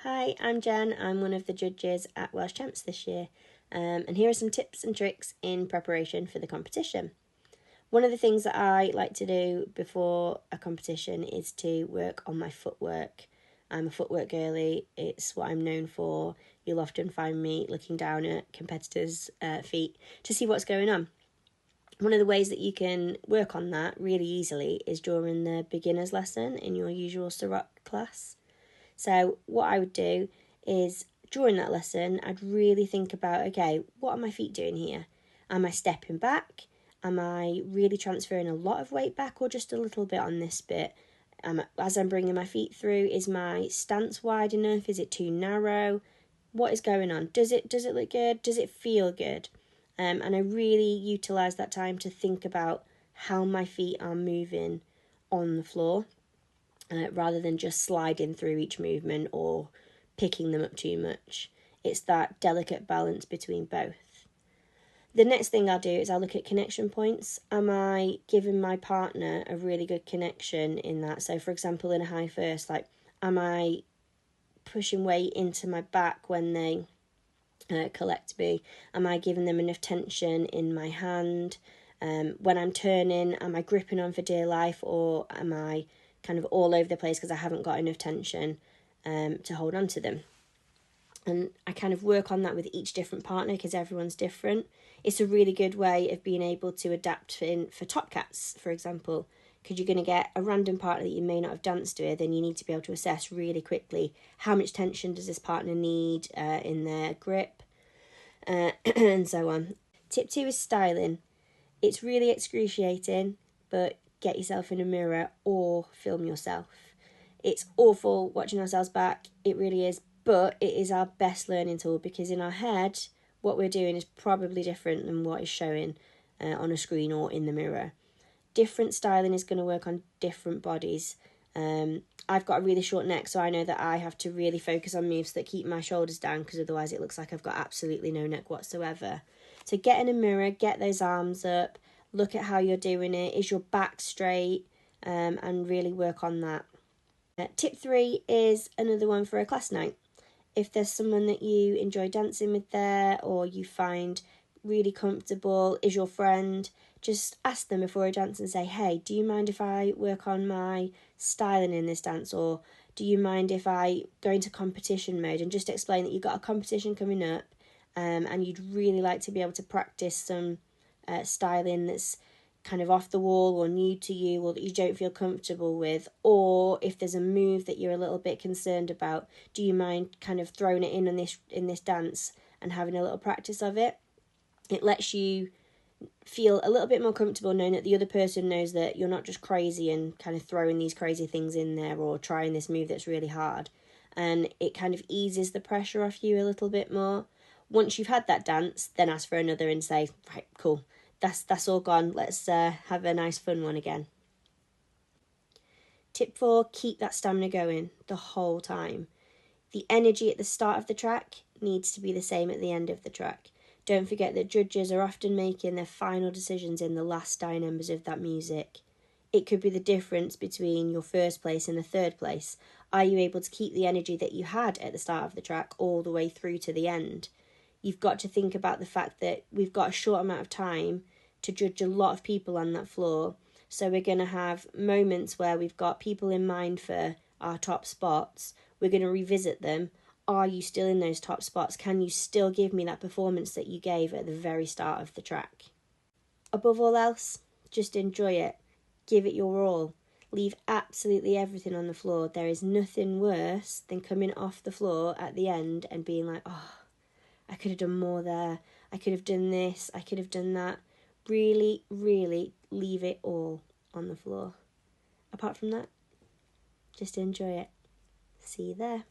Hi, I'm Jen. I'm one of the judges at Welsh Champs this year, and here are some tips and tricks in preparation for the competition. One of the things that I like to do before a competition is to work on my footwork. I'm a footwork girly, it's what I'm known for. You'll often find me looking down at competitors' feet to see what's going on. One of the ways that you can work on that really easily is during the beginner's lesson in your usual Sirach class. So what I would do is during that lesson, I'd really think about, okay, what are my feet doing here? Am I stepping back? Am I really transferring a lot of weight back or just a little bit on this bit? As I'm bringing my feet through, is my stance wide enough? Is it too narrow? What is going on? Does it look good? Does it feel good? And I really utilise that time to think about how my feet are moving on the floor. Rather than just sliding through each movement or picking them up too much. It's that delicate balance between both. The next thing I'll do is I'll look at connection points. Am I giving my partner a really good connection in that? So for example, in a high first, am I pushing weight into my back when they collect me? Am I giving them enough tension in my hand? When I'm turning, am I gripping on for dear life, or am I kind of all over the place because I haven't got enough tension to hold on to them? And I kind of work on that with each different partner because everyone's different. It's a really good way of being able to adapt for top cats, for example, because you're going to get a random partner that you may not have danced with, and you need to be able to assess really quickly how much tension does this partner need in their grip, and so on. Tip 2 is styling. It's really excruciating, but get yourself in a mirror or film yourself. It's awful watching ourselves back, it really is, but it is our best learning tool because in our head, what we're doing is probably different than what is showing on a screen or in the mirror. Different styling is going to work on different bodies. I've got a really short neck, so I know that I have to really focus on moves that keep my shoulders down because otherwise it looks like I've got absolutely no neck whatsoever. So get in a mirror, get those arms up, look at how you're doing it. Is your back straight? And really work on that. Tip 3 is another one for a class night. If there's someone that you enjoy dancing with there or you find really comfortable, is your friend, just ask them before a dance and say, hey, do you mind if I work on my styling in this dance, or do you mind if I go into competition mode, and just explain that you've got a competition coming up and you'd really like to be able to practice some styling that's kind of off the wall or new to you or that you don't feel comfortable with, or if there's a move that you're a little bit concerned about, do you mind kind of throwing it in this dance and having a little practice of it? It lets you feel a little bit more comfortable knowing that the other person knows that you're not just crazy and kind of throwing these crazy things in there or trying this move that's really hard, and it kind of eases the pressure off you a little bit more. Once you've had that dance, then ask for another and say, right, cool, that's all gone, let's have a nice fun one again. Tip 4, keep that stamina going the whole time. The energy at the start of the track needs to be the same at the end of the track. Don't forget that judges are often making their final decisions in the last dying embers of that music. It could be the difference between your first place and a third place. Are you able to keep the energy that you had at the start of the track all the way through to the end? You've got to think about the fact that we've got a short amount of time to judge a lot of people on that floor. So we're going to have moments where we've got people in mind for our top spots. We're going to revisit them. Are you still in those top spots? Can you still give me that performance that you gave at the very start of the track? Above all else, just enjoy it. Give it your all. Leave absolutely everything on the floor. There is nothing worse than coming off the floor at the end and being like, oh, I could have done more there. I could have done this. I could have done that. Really, really leave it all on the floor. Apart from that, just enjoy it. See you there.